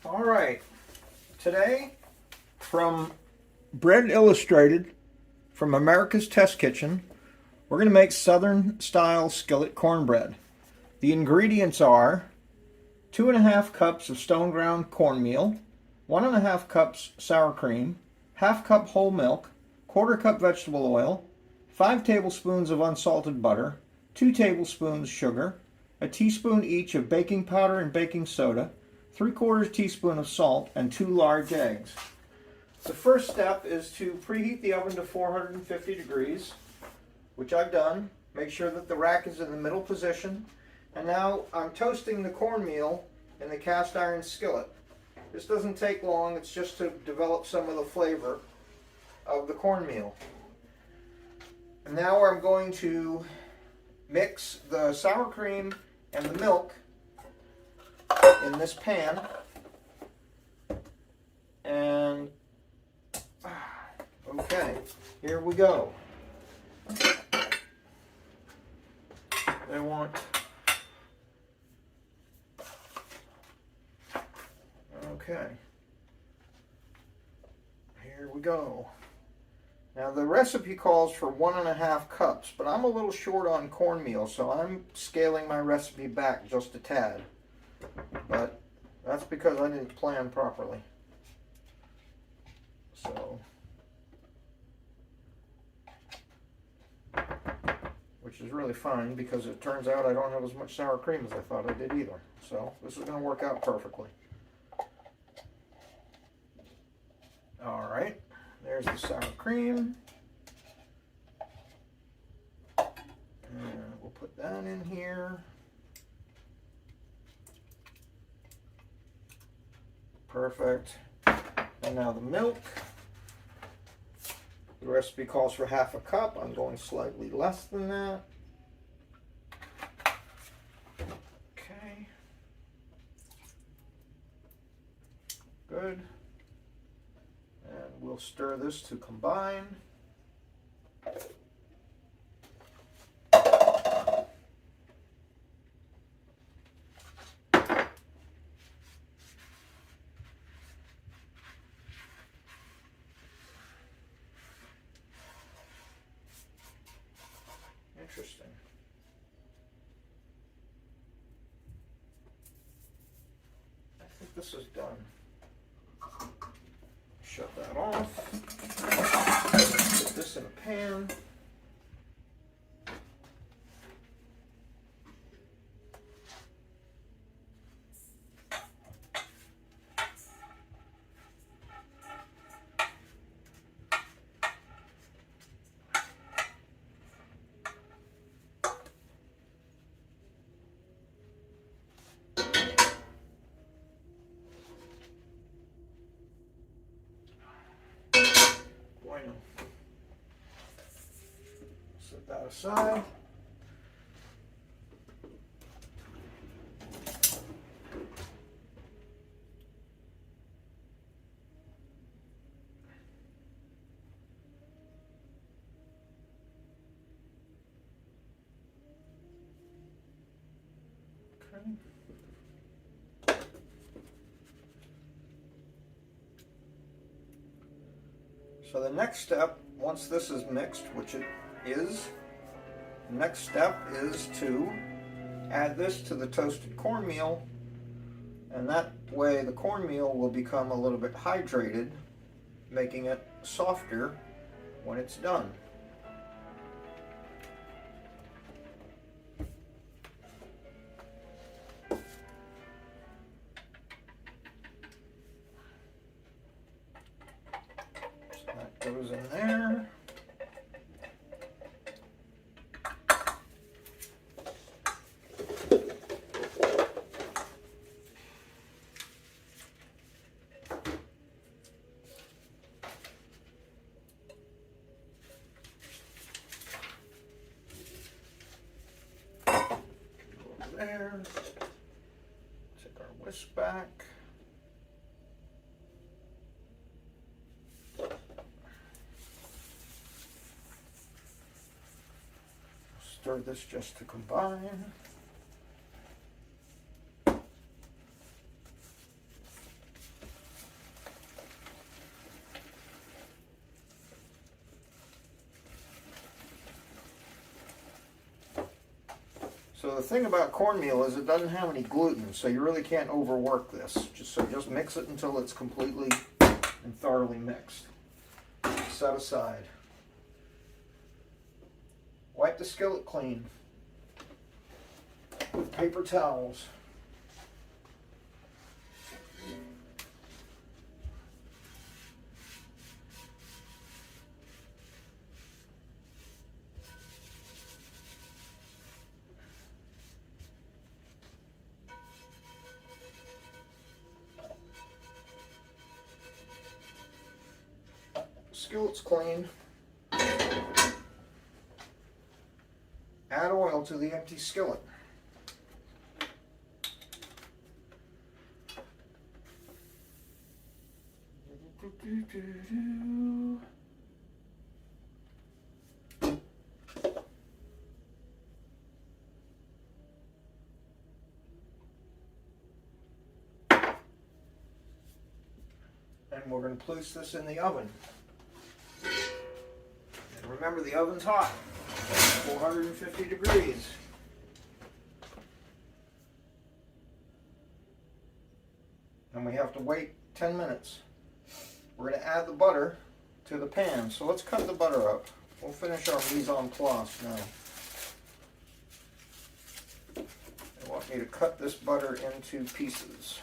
All right, today from Bread Illustrated from America's Test Kitchen, we're going to make Southern style skillet cornbread. The ingredients are 2½ cups of stone ground cornmeal, 1½ cups sour cream, ½ cup whole milk, ¼ cup vegetable oil, 5 tablespoons of unsalted butter, 2 tablespoons sugar, a teaspoon each of baking powder and baking soda, 3/4 teaspoon of salt, and 2 large eggs. The first step is to preheat the oven to 450 degrees, which I've done. Make sure that the rack is in the middle position. And now I'm toasting the cornmeal in the cast iron skillet. This doesn't take long, it's just to develop some of the flavor of the cornmeal. And now I'm going to mix the sour cream and the milk in this pan, and okay, here we go. I want, okay, here we go. Now the recipe calls for 1½ cups, but I'm a little short on cornmeal, so I'm scaling my recipe back just a tad. But that's because I didn't plan properly. So, which is really fine because it turns out I don't have as much sour cream as I thought I did either. So this is going to work out perfectly. All right, there's the sour cream. And we'll put that in here. Perfect. And now the milk. The recipe calls for ½ cup. I'm going slightly less than that. Okay. Good. And we'll stir this to combine. Interesting. I think this is done. Shut that off. Put this in a pan. Set that aside. Okay. So the next step, once this is mixed, which it is, the next step is to add this to the toasted cornmeal, and that way the cornmeal will become a little bit hydrated, making it softer when it's done. So that goes in there. There. Take our whisk back. Stir this just to combine. So the thing about cornmeal is it doesn't have any gluten, so you really can't overwork this. Just mix it until it's completely and thoroughly mixed. Set aside. Wipe the skillet clean with paper towels. Skillet's clean. Add oil to the empty skillet. And we're going to place this in the oven. And remember, the oven's hot, 450 degrees. And we have to wait 10 minutes. We're going to add the butter to the pan. So let's cut the butter up. We'll finish our mise en place now. I want you to cut this butter into pieces.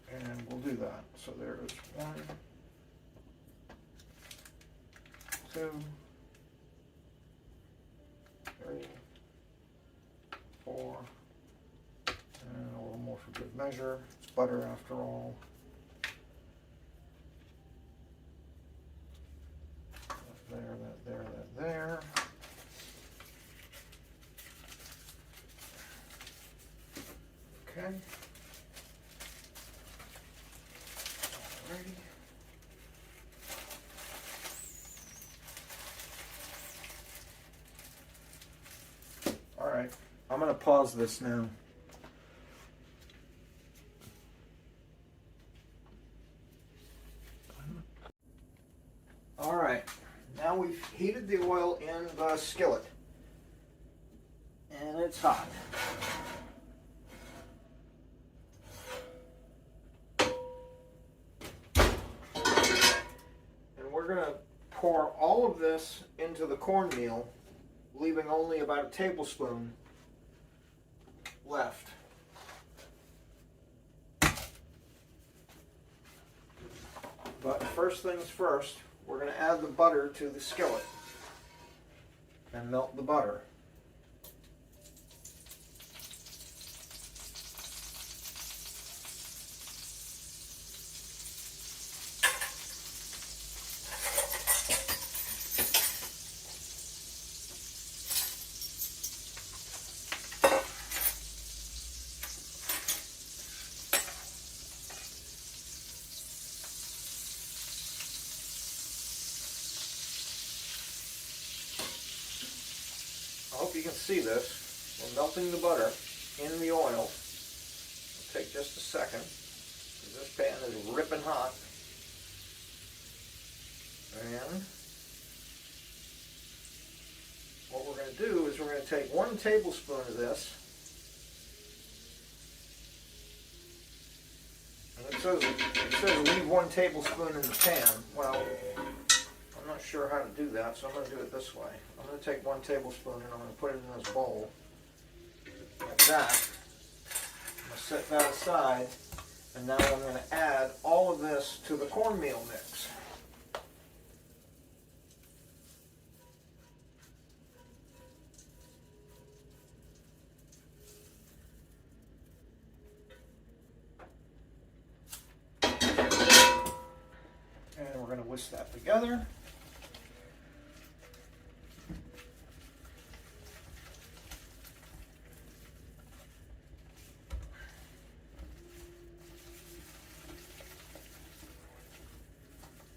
And we'll do that. So there's 1, 2, 3, 4, and a little more for good measure. It's butter after all. That there, that there, that there. Okay. Alrighty. Alright, I'm going to pause this now. Alright, now we've heated the oil in the skillet. And it's hot. We're going to pour all of this into the cornmeal, leaving only about a tablespoon left. But first things first, we're going to add the butter to the skillet and melt the butter. I hope you can see this. We're melting the butter in the oil. It'll take just a second, because this pan is ripping hot. And what we're going to do is we're going to take 1 tablespoon of this. And it says leave 1 tablespoon in the pan. Well, I'm not sure how to do that, so I'm going to do it this way. I'm going to take 1 tablespoon and I'm going to put it in this bowl, like that. I'm going to set that aside, and now I'm going to add all of this to the cornmeal mix. And we're going to whisk that together.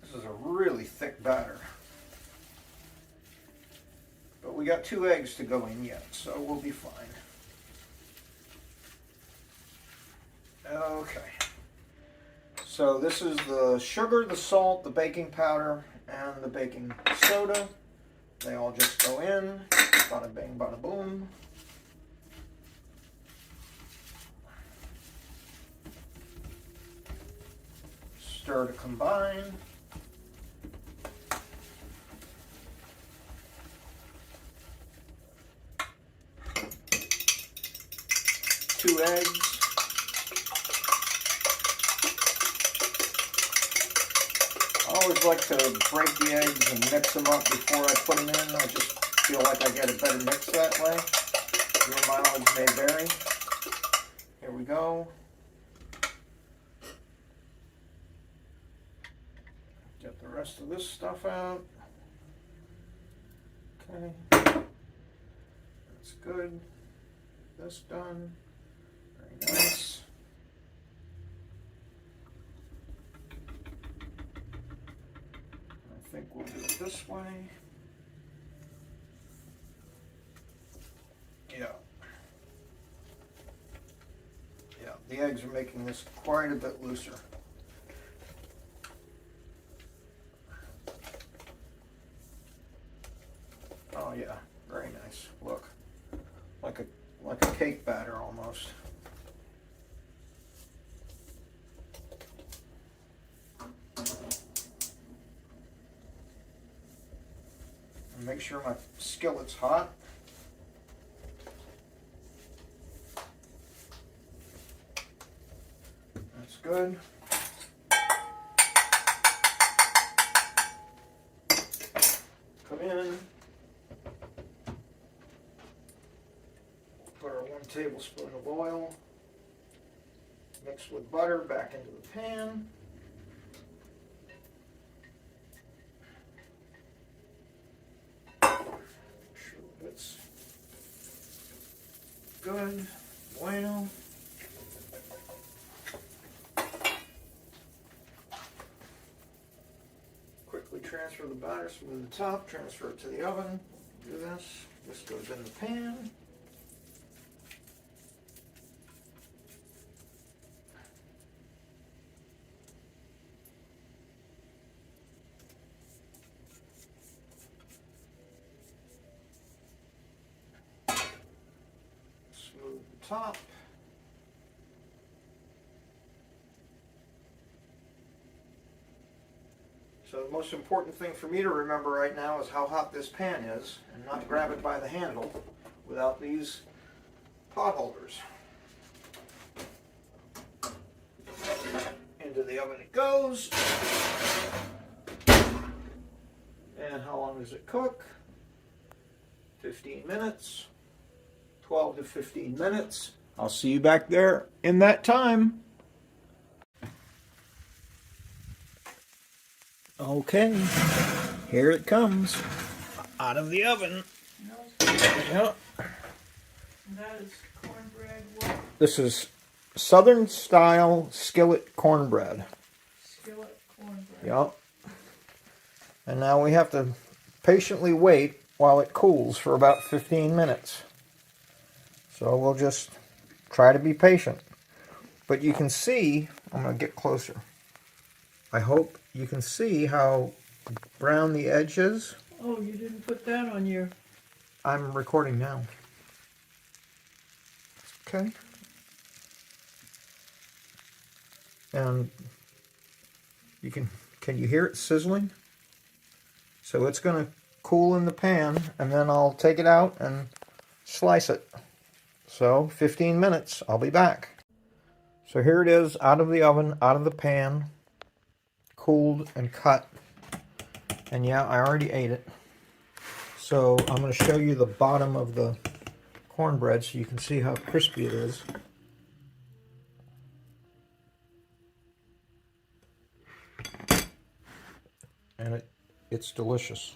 This is a really thick batter. But we got 2 eggs to go in yet, so we'll be fine. Okay. So this is the sugar, the salt, the baking powder, and the baking soda. They all just go in. Bada bing, bada boom. Stir to combine. 2 eggs. I always like to break the eggs and mix them up before I put them in. I just feel like I get a better mix that way. Your mileage may vary. Here we go. Get the rest of this stuff out. Okay. That's good. This done. Very nice. I think we'll do it this way. Yeah. Yeah, the eggs are making this quite a bit looser. Oh yeah, very nice. Look, like a cake batter almost. And make sure my skillet's hot. That's good. Come in. Put our 1 tablespoon of oil. Mix with butter back into the pan. Make sure it's good. Bueno. Quickly transfer the batter, smooth the top, transfer it to the oven. Do this. This goes in the pan. Smooth the top. So the most important thing for me to remember right now is how hot this pan is, and not grab it by the handle without these pot holders. Into the oven it goes. And how long does it cook? 15 minutes. 12 to 15 minutes. I'll see you back there in that time. Okay, here it comes out of the oven. Yep. That is cornbread what? This is Southern style skillet cornbread. Skillet cornbread. Yep. And now we have to patiently wait while it cools for about 15 minutes. So we'll just try to be patient. But you can see, I'm going to get closer. I hope you can see how brown the edge is. Oh, you didn't put that on your... I'm recording now. Okay. And you can you hear it sizzling? So it's going to cool in the pan, and then I'll take it out and slice it. So 15 minutes, I'll be back. So here it is, out of the oven, out of the pan, cooled and cut. And yeah, I already ate it. So I'm going to show you the bottom of the cornbread so you can see how crispy it is. And it's delicious.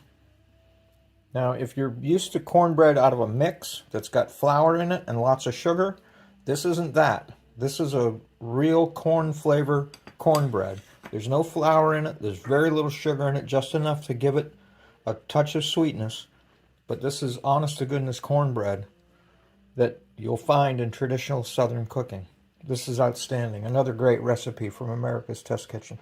Now, if you're used to cornbread out of a mix that's got flour in it and lots of sugar, this isn't that. This is a real corn flavor cornbread. There's no flour in it. There's very little sugar in it, just enough to give it a touch of sweetness. But this is honest to goodness cornbread that you'll find in traditional Southern cooking. This is outstanding. Another great recipe from America's Test Kitchen.